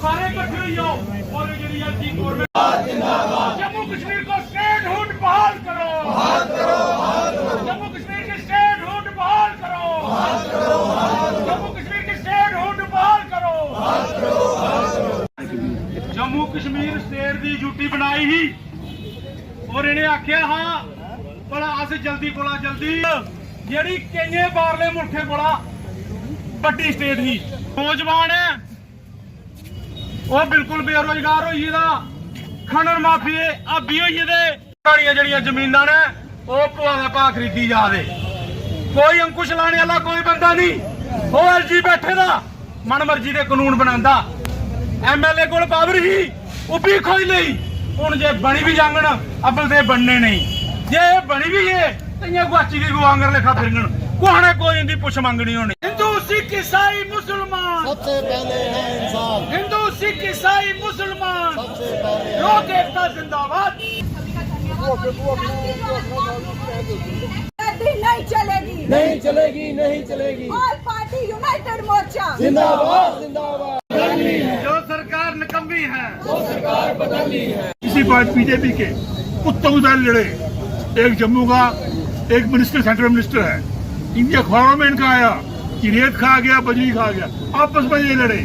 सारे इकट्ठे हुई हो और जम्मू कश्मीर को स्टेटहुड बहाल करो, जम्मू कश्मीर की स्टेटहुड बहाल करो, जम्मू कश्मीर की स्टेटहुड बहाल करो। जम्मू कश्मीर स्टेट की यूटी बनाई ही और इन्हें आख्या हाँ भला अस जल्दी कोला जल्दी जेड़ी केइये बारले मुल्खें कोला बड़ी स्टेट ही नौजवान है वो बिल्कुल बेरोजगार होई दा खनन माफिए अभी होई दे साड़ियां जड़ियां जमीनां ने वो भुआ दा भाव खरीदी जा दे कोई अंकुश लाने वाला कोई बंदा नहीं वो एलजी बैठे दा मन मर्जी दे कानून बनांदा एमएलए कोल पावर ही वो भी खोई नहीं हुण जे बनी भी जांगण अब्बल ते बनने नहीं जे बनी भी है तो ये गुआची की गुआंगर लेखा फिरन कोहने कोई इनकी पुछ मंगनी होनी। हिंदू सिख ईसाई मुसलमान सबसे पहले है इंसान, हिंदू सिख ईसाई मुसलमान लोक एकता जिंदाबाद। नहीं चलेगी, नहीं चलेगी, नहीं चलेगी। ऑल पार्टी यूनाइटेड मोर्चा जिंदाबाद, जिंदाबाद। जो सरकार निकम्मी है वो सरकार बदलनी है। इसी बात बीजेपी के कुत्तों लड़े एक जम्मू का एक मिनिस्टर सेंट्रल मिनिस्टर है इनके अखबारों में इनका आया कि रेत खा गया बजरी खा गया आपस में ये लड़े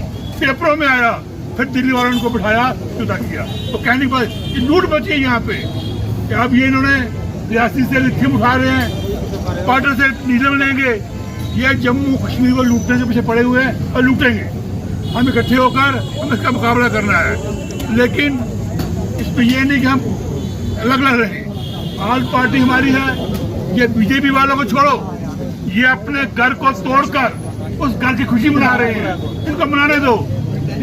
पेपरों में आया फिर दिल्ली वालों ने उनको बिठाया जुदा किया तो कहने के बाद ये लूट बची है यहाँ पे अब ये इन्होंने रियासती से लिथियम उठा रहे हैं पाउडर से नीलम लेंगे ये जम्मू कश्मीर को लूटने से पीछे पड़े हुए हैं और लूटेंगे हम इकट्ठे होकर हम इसका मुकाबला करना है लेकिन इसमें ये नहीं कि हम अलग अलग रहें ऑल पार्टी हमारी है ये बीजेपी वालों को छोड़ो ये अपने घर को तोड़कर उस घर की खुशी मना रहे हैं इनको मनाने दो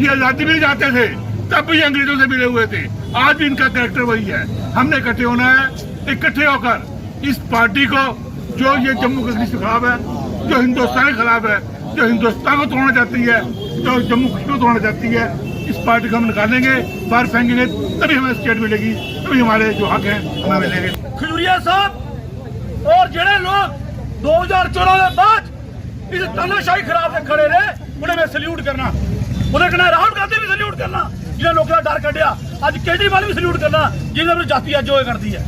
ये आजादी भी चाहते थे तब भी अंग्रेजों से मिले हुए थे आज भी इनका कैरेक्टर वही है हमने इकट्ठे होना है इकट्ठे होकर इस पार्टी को जो ये जम्मू कश्मीर के खिलाफ है जो हिंदुस्तान के खिलाफ है जो हिंदुस्तान को तोड़ना चाहती है जो जम्मू कश्मीर को तोड़ना चाहती है इस पार्टी को हम निकालेंगे बाहर फेंकेंगे तभी हमें स्टेट मिलेगी तभी हमारे जो हक हैं हमें मिलेंगे। खजूरिया साहब और जेड़े लोग 2014 के बाद इस तानाशाही खिलाफ खड़े रहे उन्हें मैं सल्यूट करना उन्हें कहना राहुल गांधी भी सल्यूट करना जिन्हें लोगों का डर कढ़िया अज केजरीवाल भी सल्यूट करना जिन्हें जाति अज जो करती है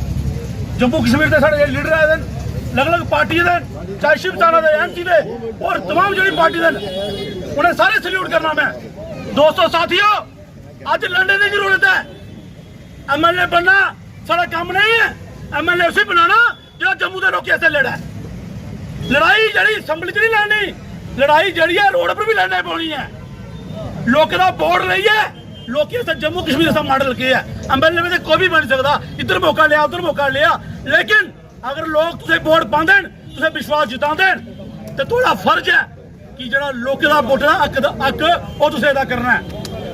जम्मू कश्मीर के साढ़े लीडर आए अलग अलग पार्टी दे चाहे शिव सेना दे एमसी दे और तमाम जी पार्टी दे उन्हें सारे सल्यूट करना मैं दोस्तों साथियों अज लड़ने की जरूरत है एमएलए बनना सारा काम नहीं है एमएलए उसे बनाना जो जम्मू के लोग ऐसे लड़ा है लड़ाई जड़ी असैंबली च नहीं लड़नी लड़ाई जड़ी है रोड पर भी लड़ना पौनी है लोग का वोट रही है लोग जम्मू कश्मीर का मॉडल के है एमएलए में कोई भी बन सकता इधर मौका लिया उधर मौका लिया लेकिन अगर लोग तुझे वोट पाते तुझे विश्वास जिता देन तो थोड़ा फर्ज है कि जरा लोग का वोट हक वो तुझे अदा करना है।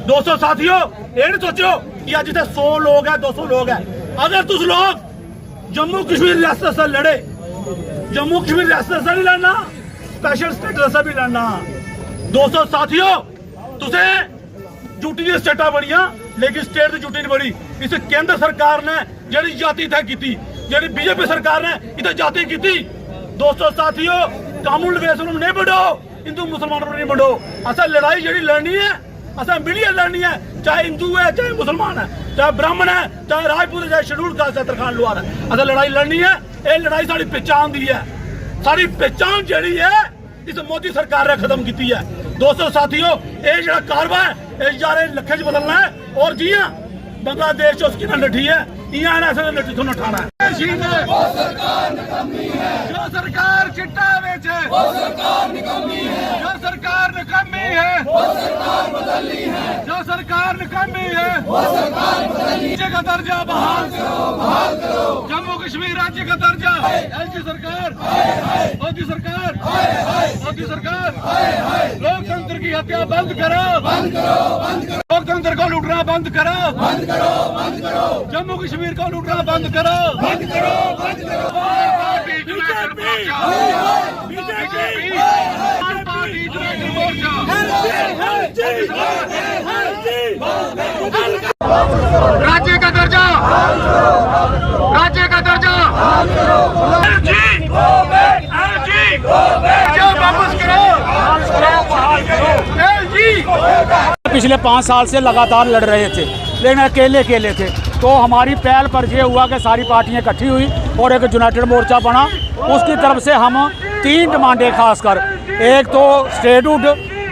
दोस्तों साथियों ये नहीं सोचो कि अज इतने 100 लोग है 200 लोग है अगर तुम लोग जम्मू कश्मीर रियासत से लड़े जम्मू कश्मीर रियासत से नहीं लड़ना स्पेशल स्टेटस से भी लड़ना। दोस्तों साथियों तुझे ड्यूटी की स्टेटा बनिया लेकिन स्टेट की ड्यूटी नहीं बनी इस केंद्र सरकार ने जी जाति तय की जी बीजेपी सरकार ने इतने जाति की। दोस्तों साथियों कानून बेस नहीं बढ़ो हिंदू मुसलमानों नहीं बढ़ो असा लड़ाई जी लड़नी है असा मिलिए लड़नी है चाहे हिंदू है चाहे मुसलमान है चाहे ब्राह्मण है चाहे राजपूत है चाहे शेड्यूल कास्ट है तरखान लोहार है असा लड़ाई लड़नी है ये लड़ाई साड़ी पहचान दी है साड़ी पहचान जी है इस मोदी सरकार ने खत्म की है। दोस्तों साथियों ये जो कारवा है ये जा रहे लखे च बदलना है और जी हाँ बांग्लादेश उसकी नठी है ऐसे नठी थोड़ा उठाना है जो सरकार चिट्टा बेचे जो सरकार निकम्मी है जो सरकार निकम्मी है राज्य का दर्जा बहाल करो जम्मू कश्मीर राज्य का दर्जा एलजी सरकार मोदी सरकार लोकतंत्र की हत्या बंद करो लोकतंत्र को लूटना बंद करो जम्मू कश्मीर को लूटना बंद करो राज्य का दर्जा वापस करो पिछले 5 साल से लगातार लड़ रहे थे, लेकिन अकेले थे। तो हमारी पहल पर यह हुआ कि सारी पार्टियां इकट्ठी हुई और एक यूनाइटेड मोर्चा बना। उसकी तरफ से हम 3 डिमांडें खासकर, एक तो स्टेटहुड,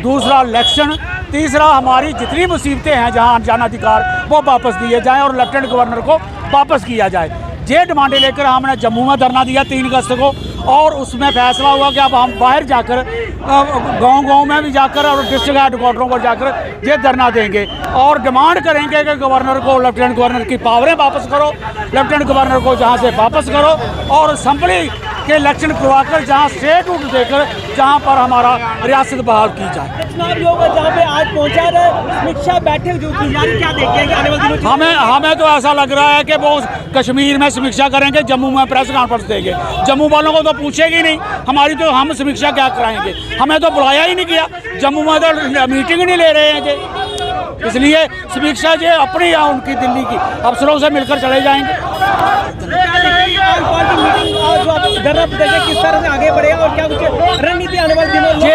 दूसरा इलेक्शन, तीसरा हमारी जितनी मुसीबतें हैं जहां अनजान अधिकार वो वापस दिए जाएं और लेफ्टिनेंट गवर्नर को वापस किया जाए। ये डिमांडें लेकर हमने जम्मू में धरना दिया 3 अगस्त को, और उसमें फैसला हुआ कि अब हम बाहर जाकर गांव-गांव में भी जाकर और डिस्ट्रिक्ट हेडक्वार्टरों पर जाकर ये धरना देंगे और डिमांड करेंगे कि गवर्नर को, लेफ्टिनेंट गवर्नर की पावरें वापस करो, लेफ्टिनेंट गवर्नर को जहां से वापस करो और असेंबली के इलेक्शन करवाकर जहां स्टेटहुड देकर जहां पर हमारा रियासत बहाल की जाए। चुनाव योग जहाँ पे आज पहुँचा रहे समीक्षा बैठक जो की जा रही, क्या देखते हैं कि आने वाले दिनों में? हमें तो ऐसा लग रहा है कि वो कश्मीर में समीक्षा करेंगे, जम्मू में प्रेस कॉन्फ्रेंस देंगे। जम्मू वालों को तो पूछेगी नहीं, हमारी तो हम समीक्षा क्या कराएंगे, हमें तो बुलाया ही नहीं किया, जम्मू में तो मीटिंग ही नहीं ले रहे हैं जी। इसलिए समीक्षा जो अपनी है उनकी दिल्ली की अफसरों से मिलकर चले जाएंगे। किस तरह से आगे बढ़ेगा और क्या कुछ रणनीति आने वाले दिनों में?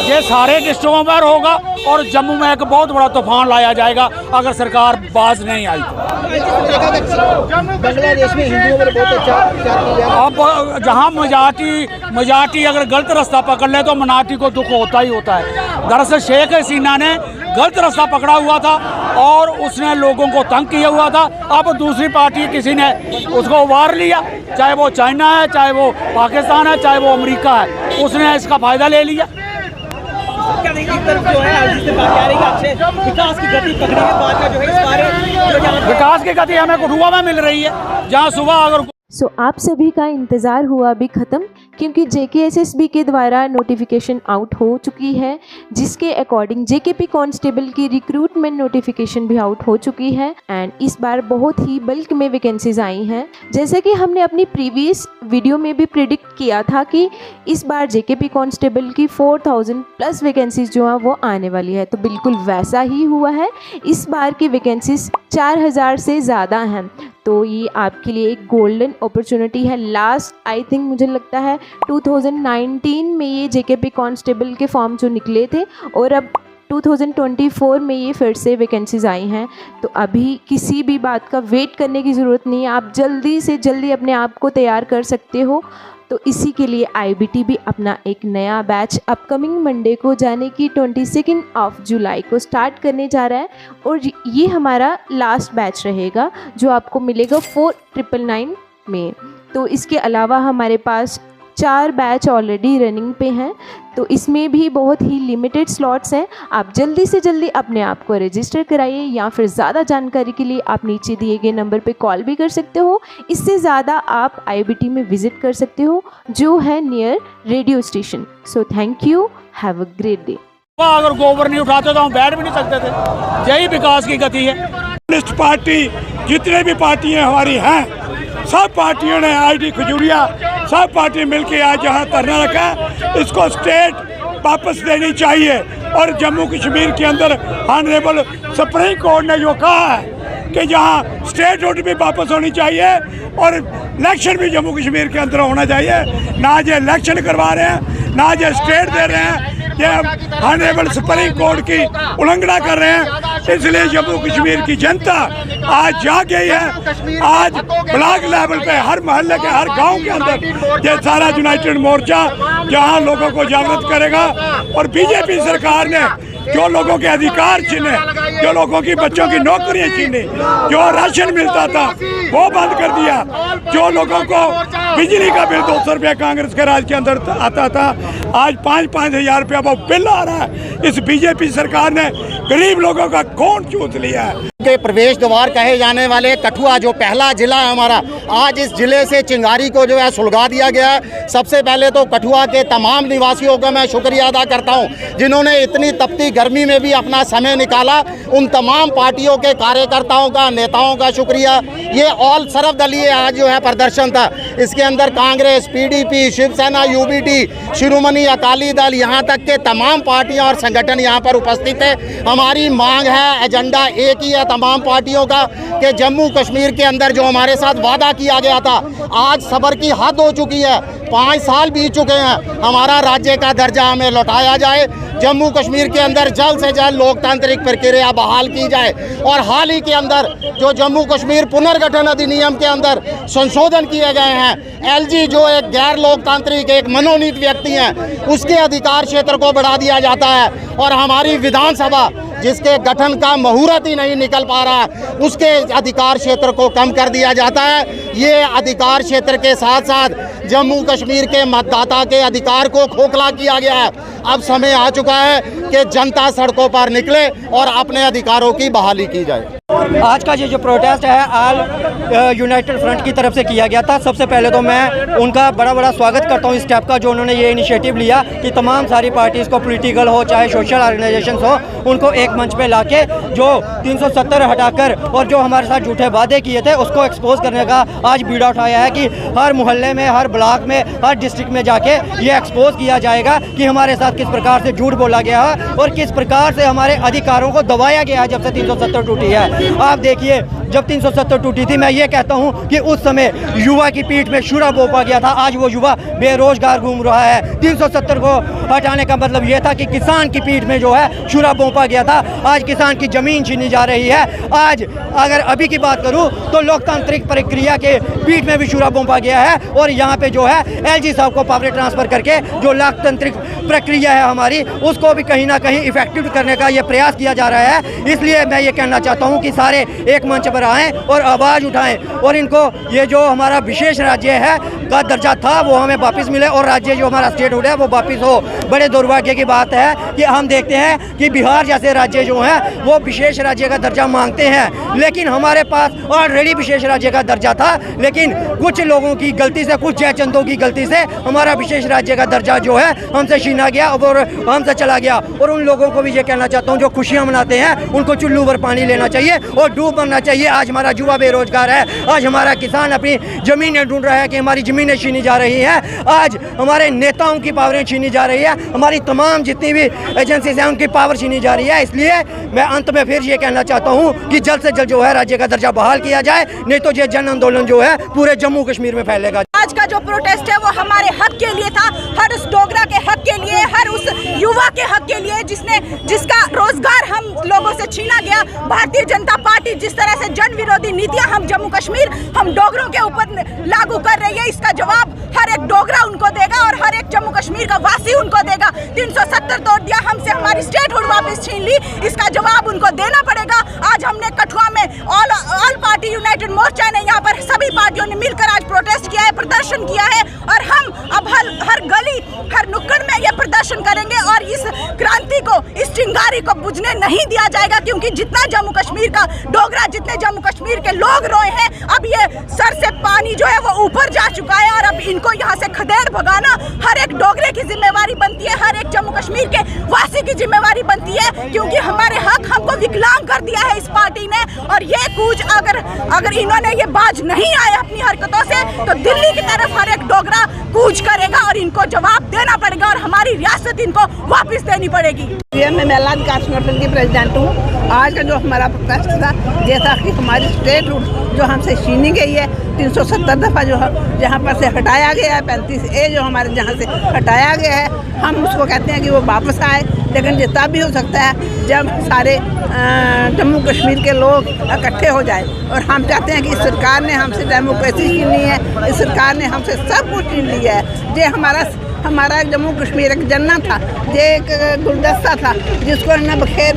ये सारे डिस्ट्रिक्टों पर होगा और जम्मू में एक बहुत बड़ा तूफान लाया जाएगा अगर सरकार बाज नहीं आई तो। बांग्लादेश में हिंदुओं पर बहुत अच्छा प्रचार किया। अब जहाँ मजाटी अगर गलत रास्ता पकड़ ले तो मनाटी को दुख होता ही होता है। दरअसल शेख हसीना ने गलत रास्ता पकड़ा हुआ था और उसने लोगों को तंग किया हुआ था। अब दूसरी पार्टी किसी ने उसको उबार लिया, चाहे वो चाइना है, चाहे वो पाकिस्तान है, चाहे वो अमेरिका है, उसने इसका फायदा ले लिया। क्या देखिए, एक तरफ जो है जिससे बात आ रही है अच्छे विकास की गति पकड़ने के बाद का जो है इस बारे विकास की गति हमें कठुआ में मिल रही है, जहाँ सुबह अगर आप सभी का इंतज़ार हुआ अभी ख़त्म, क्योंकि JKSSB के द्वारा नोटिफिकेशन आउट हो चुकी है, जिसके अकॉर्डिंग JKP कांस्टेबल की रिक्रूटमेंट नोटिफिकेशन भी आउट हो चुकी है। एंड इस बार बहुत ही बल्क में वैकेंसीज आई हैं, जैसे कि हमने अपनी प्रीवियस वीडियो में भी प्रिडिक्ट किया था कि इस बार JKP कांस्टेबल की 4000 प्लस वैकेंसीज जो हैं वो आने वाली है। तो बिल्कुल वैसा ही हुआ है, इस बार की वैकेंसीज 4000 से ज़्यादा हैं। तो ये आपके लिए एक गोल्डन अपॉर्चुनिटी है। लास्ट आई थिंक मुझे लगता है 2019 में ये JKP कांस्टेबल के फॉर्म जो निकले थे और अब 2024 में ये फिर से वैकेंसीज आई हैं। तो अभी किसी भी बात का वेट करने की ज़रूरत नहीं है, आप जल्दी से जल्दी अपने आप को तैयार कर सकते हो। तो इसी के लिए IBT भी अपना एक नया बैच अपकमिंग मंडे को जाने की 22 जुलाई को स्टार्ट करने जा रहा है और ये हमारा लास्ट बैच रहेगा जो आपको मिलेगा 4999 में। तो इसके अलावा हमारे पास 4 बैच ऑलरेडी रनिंग पे हैं, तो इसमें भी बहुत ही लिमिटेड स्लॉट्स हैं। आप जल्दी से जल्दी अपने आप को रजिस्टर कराइए, या फिर ज़्यादा जानकारी के लिए आप नीचे दिए गए नंबर पे कॉल भी कर सकते हो। इससे ज़्यादा आप IBT में विज़िट कर सकते हो जो है near radio station. So thank you, have a great day. अगर गोबर नहीं उठाते तो हम बैठ भी नहीं सकते थे। यही विकास की गति है। कम्युनिस्ट पार्टी जितने भी पार्टियां हमारी हैं, सब पार्टियों ने ID खजूरिया सब पार्टी मिलकर आज यहाँ धरना रखा है। इसको स्टेट वापस देनी चाहिए और जम्मू कश्मीर के अंदर ऑनरेबल सुप्रीम कोर्ट ने जो कहा है कि जहाँ स्टेटहुड भी वापस होनी चाहिए और इलेक्शन भी जम्मू कश्मीर के अंदर होना चाहिए। ना जो इलेक्शन करवा रहे हैं, ना जो स्टेट दे रहे हैं, ये ऑनरेबल सुप्रीम कोर्ट की उल्लंघना कर रहे हैं। इसलिए जम्मू कश्मीर की जनता आज जाग गई है। आज ब्लॉक लेवल पे हर मोहल्ले के हर गांव के अंदर ये सारा यूनाइटेड मोर्चा जहां लोगों को जागृत करेगा और बीजेपी सरकार ने जो लोगों के अधिकार छीने, जो लोगों की बच्चों की नौकरियां छीनी, जो राशन मिलता था वो बंद कर दिया, जो लोगों को बिजली का बिल 200 रुपया कांग्रेस के राज के अंदर आता था आज 5-5 हज़ार रुपया वो बिल आ रहा है। इस बीजेपी सरकार ने गरीब लोगों का खून चूस लिया है। के प्रवेश द्वार कहे जाने वाले कठुआ जो पहला जिला है हमारा, आज इस जिले से चिंगारी को जो है सुलगा दिया गया है। सबसे पहले तो कठुआ के तमाम निवासियों का मैं शुक्रिया अदा करता हूं जिन्होंने इतनी तपती गर्मी में भी अपना समय निकाला। उन तमाम पार्टियों के कार्यकर्ताओं का, नेताओं का शुक्रिया। ये ऑल सर्वदलीय आज जो है प्रदर्शन था, इसके अंदर कांग्रेस, PDP, शिवसेना, UBT, शिरोमणि अकाली दल, यहाँ तक के तमाम पार्टियां और संगठन यहाँ पर उपस्थित है। हमारी मांग है, एजेंडा एक ही है तमाम पार्टियों का कि जम्मू कश्मीर के अंदर जो हमारे साथ वादा किया गया था, आज सब्र की हद हो चुकी है। 5 साल बीत चुके हैं, हमारा राज्य का दर्जा हमें लौटाया जाए। जम्मू कश्मीर के अंदर जल्द से जल्द लोकतांत्रिक प्रक्रिया बहाल की जाए और हाल ही के अंदर जो जम्मू कश्मीर पुनर्गठन अधिनियम के अंदर संशोधन किए गए हैं, एलजी जो एक गैर लोकतांत्रिक एक मनोनीत व्यक्ति हैं, उसके अधिकार क्षेत्र को बढ़ा दिया जाता है और हमारी विधानसभा जिसके गठन का मुहूर्त ही नहीं निकल पा रहा है, उसके अधिकार क्षेत्र को कम कर दिया जाता है। ये अधिकार क्षेत्र के साथ साथ जम्मू कश्मीर के मतदाता के अधिकार को खोखला किया गया है। अब समय आ चुका है कि जनता सड़कों पर निकले और अपने अधिकारों की बहाली की जाए। आज का ये जो प्रोटेस्ट है ऑल यूनाइटेड फ्रंट की तरफ से किया गया था। सबसे पहले तो मैं उनका बड़ा स्वागत करता हूँ इस स्टेप का, जो उन्होंने ये इनिशिएटिव लिया कि तमाम सारी पार्टीज़ को, पॉलिटिकल हो चाहे सोशल ऑर्गेनाइजेशंस हो, उनको एक मंच पे लाके जो 370 हटाकर और जो हमारे साथ झूठे वादे किए थे उसको एक्सपोज करने का आज बीड़ा उठाया है कि हर मोहल्ले में, हर ब्लॉक में, हर डिस्ट्रिक्ट में जाके ये एक्सपोज किया जाएगा कि हमारे साथ किस प्रकार से झूठ बोला गया है और किस प्रकार से हमारे अधिकारों को दबाया गया है जब से 370 टूटी है। आप देखिए, जब 370 टूटी थी, मैं ये कहता हूँ कि उस समय युवा की पीठ में छुरा बोपा गया था। आज वो युवा बेरोजगार घूम रहा है। 370 को हटाने का मतलब ये था कि किसान की पीठ में जो है छुरा बोपा गया था। आज किसान की जमीन छीनी जा रही है। आज अगर अभी की बात करूँ तो लोकतांत्रिक प्रक्रिया के पीठ में भी छुरा बोपा गया है और यहाँ पे जो है एलजी साहब को पावर ट्रांसफर करके जो लोकतांत्रिक प्रक्रिया है हमारी, उसको भी कहीं ना कहीं इफेक्टिव करने का ये प्रयास किया जा रहा है। इसलिए मैं ये कहना चाहता हूँ कि सारे एक मंच पर आएँ और आवाज़ उठाएं और इनको ये जो हमारा विशेष राज्य है का दर्जा था वो हमें वापस मिले और राज्य जो हमारा स्टेटहुड है वो वापस हो। बड़े दुर्भाग्य की बात है कि हम देखते हैं कि बिहार जैसे राज्य जो हैं वो विशेष राज्य का दर्जा मांगते हैं, लेकिन हमारे पास ऑलरेडी विशेष राज्य का दर्जा था, लेकिन कुछ लोगों की गलती से, कुछ जयचंदों की गलती से हमारा विशेष राज्य का दर्जा जो है हमसे छीना गया और हमसे चला गया। और उन लोगों को भी ये कहना चाहता हूँ जो खुशियाँ मनाते हैं, उनको चुल्लू भर पानी लेना चाहिए और डूब मरना चाहिए। आज हमारा युवा बेरोजगार है, आज हमारा किसान अपनी ज़मीनें ढूंढ रहा है कि हमारी ज़मीनें छीनी जा रही हैं, आज हमारे नेताओं की पावरें छीनी जा रही है, हमारी तमाम जितनी भी एजेंसीज हैं उनकी पावर छीनी जा रही है। इसलिए मैं अंत में फिर ये कहना चाहता हूँ कि जल्द से जल्द जो है राज्य का दर्जा बहाल किया जाए, नहीं तो ये जन आंदोलन जो है पूरे जम्मू कश्मीर में फैलेगा। आज का जो प्रोटेस्ट है वो हमारे हक के लिए था, हर उस डोगरा के हक के लिए, हर उस युवा के हक के लिए जिसका रोजगार हम लोगों से छीना गया। भारतीय जनता पार्टी जिस तरह से जन विरोधी नीतियां हम जम्मू कश्मीर, हम डोगरों के ऊपर लागू कर रही है, इसका जवाब हर एक डोगरा उनको देगा और हर एक जम्मू कश्मीर का वासी उनको देगा। 370 तोड़ दिया, हमसे हमारी स्टेटहुड वापस छीन ली, इसका जवाब उनको देना पड़ेगा। आज हमने कठुआ में ऑल पार्टी यूनाइटेड मोर्चा ने यहाँ पर सभी पार्टियों ने मिलकर आज प्रोटेस्ट किया है, प्रदर्शन किया है और हम अब हर गली, हर नुक्कड़ में ये प्रदर्शन करेंगे और इस क्रांति को, इस चिंगारी को बुझने नहीं दिया जाएगा, क्योंकि जितना जम्मू कश्मीर का डोगरा, जितने जम्मू कश्मीर के लोग रोए हैं, अब ये सर से पानी जो है वो ऊपर जा चुका है और अब इनको यहाँ से खदेड़ भगाना हर एक डोगरे की जिम्मेवारी बनती है, हर एक जम्मू कश्मीर के वासी की जिम्मेवारी बनती है, क्योंकि हमारे हक हमको विकलांग कर दिया है इस पार्टी ने। और ये कूच अगर इन्होंने ये बाज नहीं आए अपनी हरकतों से, तो दिल्ली की तरफ हर एक डोगरा कूच करेगा और इनको जवाब देना पड़ेगा और हमारी रियासत इनको वापस देनी पड़ेगी। मैं मेलाद कास्ट संगठन की प्रेसिडेंट हूँ। आज का जो हमारा प्रोटेस्ट था ये था कि हमारी स्टेटहुड जो हमसे छीनी गई है, 370 दफ़ा जो जहाँ पर से हटाया गया है, 35A जो हमारे जहाँ से हटाया गया है, हम उसको कहते हैं कि वो वापस आए। लेकिन ये तब भी हो सकता है जब सारे जम्मू कश्मीर के लोग इकट्ठे हो जाए और हम चाहते हैं कि इस सरकार ने हमसे डेमोक्रेसी छीनी है, इस सरकार ने हमसे सब कुछ छीन लिया है। ये हमारा जम्मू कश्मीर एक जन्नत था, ये एक गुलदस्ता था जिसको हमने बखेर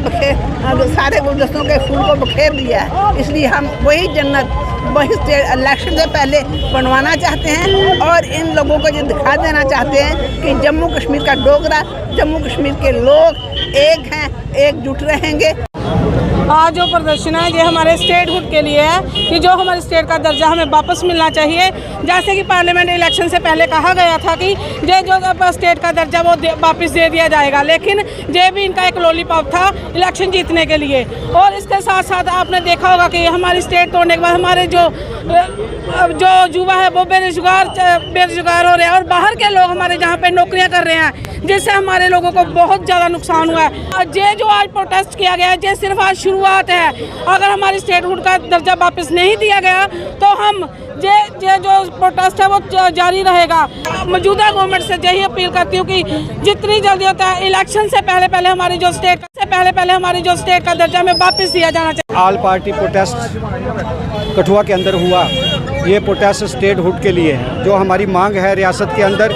सारे गुलदस्तों के फूल को बखेर दिया है। इसलिए हम वही जन्नत वही इलेक्शन से पहले बनवाना चाहते हैं और इन लोगों को ये दिखा देना चाहते हैं कि जम्मू कश्मीर का डोगरा, जम्मू कश्मीर के लोग एक हैं, एकजुट रहेंगे। आज जो प्रदर्शन है ये हमारे स्टेटहुड के लिए है कि जो हमारे स्टेट का दर्जा हमें वापस मिलना चाहिए। जैसे कि पार्लियामेंट इलेक्शन से पहले कहा गया था कि ये जो स्टेट का दर्जा वो वापस दे दिया जाएगा, लेकिन ये भी इनका एक लॉलीपॉप था इलेक्शन जीतने के लिए। और इसके साथ साथ आपने देखा होगा कि हमारी स्टेट तोड़ने के बाद हमारे जो युवा है वो बेरोजगार हो रहे हैं और बाहर के लोग हमारे जहाँ पे नौकरियाँ कर रहे हैं, जिससे हमारे लोगों को बहुत ज़्यादा नुकसान हुआ है। ये जो आज प्रोटेस्ट किया गया है ये सिर्फ आज शुरू शुरुआत है। अगर हमारी स्टेटहुड का दर्जा वापस नहीं दिया गया तो हम ये जो प्रोटेस्ट है वो जारी रहेगा। मौजूदा गवर्नमेंट से यही अपील करती हूँ कि जितनी जल्दी होता है इलेक्शन से पहले हमारी जो स्टेट का दर्जा हमें वापस दिया जाना चाहिए। ऑल पार्टी प्रोटेस्ट कठुआ के अंदर हुआ। ये प्रोटेस्ट स्टेटहुड के लिए है। जो हमारी मांग है रियासत के अंदर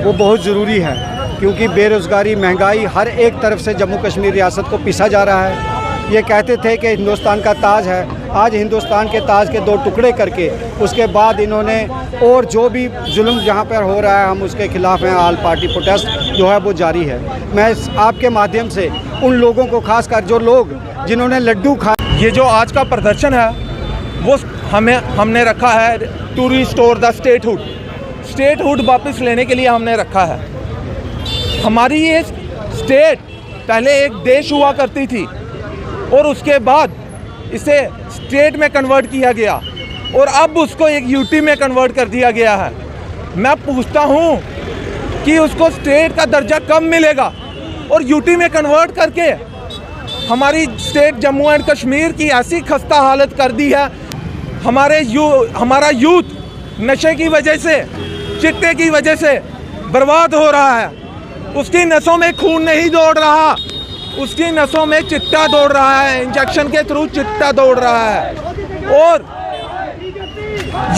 वो बहुत ज़रूरी है, क्योंकि बेरोज़गारी, महंगाई हर एक तरफ से जम्मू कश्मीर रियासत को पीसा जा रहा है। ये कहते थे कि हिंदुस्तान का ताज है, आज हिंदुस्तान के ताज के दो टुकड़े करके उसके बाद इन्होंने और जो भी जुल्म जहाँ पर हो रहा है हम उसके खिलाफ़ हैं। ऑल पार्टी प्रोटेस्ट जो है वो जारी है। मैं आपके माध्यम से उन लोगों को, खासकर जो लोग जिन्होंने लड्डू खा, ये जो आज का प्रदर्शन है वो हमने रखा है टू रिस्टोर द स्टेटहुड वापस लेने के लिए हमने रखा है। हमारी ये स्टेट पहले एक देश हुआ करती थी और उसके बाद इसे स्टेट में कन्वर्ट किया गया और अब उसको एक यूटी में कन्वर्ट कर दिया गया है। मैं पूछता हूँ कि उसको स्टेट का दर्जा कब मिलेगा और यूटी में कन्वर्ट करके हमारी स्टेट जम्मू एंड कश्मीर की ऐसी खस्ता हालत कर दी है। हमारा यूथ नशे की वजह से, चिट्टे की वजह से बर्बाद हो रहा है। उसकी नसों में खून नहीं दौड़ रहा, उसकी नसों में चिट्टा दौड़ रहा है, इंजेक्शन के थ्रू चिट्टा दौड़ रहा है। और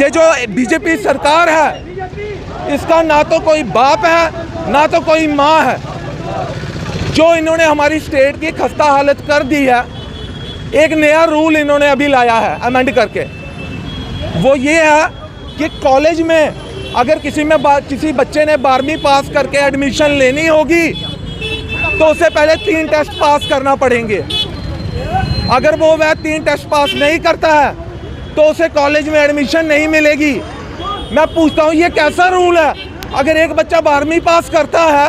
ये जो बीजेपी सरकार है इसका ना तो कोई बाप है ना तो कोई माँ है। जो इन्होंने हमारी स्टेट की खस्ता हालत कर दी है, एक नया रूल इन्होंने अभी लाया है अमेंड करके। वो ये है कि कॉलेज में अगर किसी बच्चे ने 12वीं पास करके एडमिशन लेनी होगी तो उसे पहले 3 टेस्ट पास करना पड़ेंगे। अगर वह 3 टेस्ट पास नहीं करता है तो उसे कॉलेज में एडमिशन नहीं मिलेगी। मैं पूछता हूँ ये कैसा रूल है? अगर एक बच्चा 12वीं पास करता है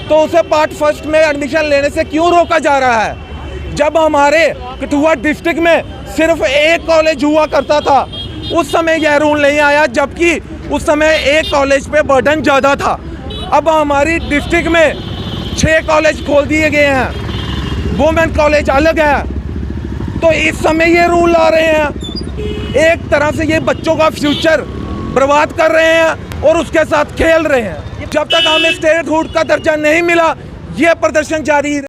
तो उसे पार्ट फर्स्ट में एडमिशन लेने से क्यों रोका जा रहा है? जब हमारे कठुआ डिस्ट्रिक्ट में सिर्फ एक कॉलेज हुआ करता था उस समय यह रूल नहीं आया, जबकि उस समय एक कॉलेज पे बर्डन ज़्यादा था। अब हमारी डिस्ट्रिक्ट में 6 कॉलेज खोल दिए गए हैं, वुमेन कॉलेज अलग है, तो इस समय ये रूल ला रहे हैं। एक तरह से ये बच्चों का फ्यूचर बर्बाद कर रहे हैं और उसके साथ खेल रहे हैं। जब तक हमें स्टेटहुड का दर्जा नहीं मिला ये प्रदर्शन जारी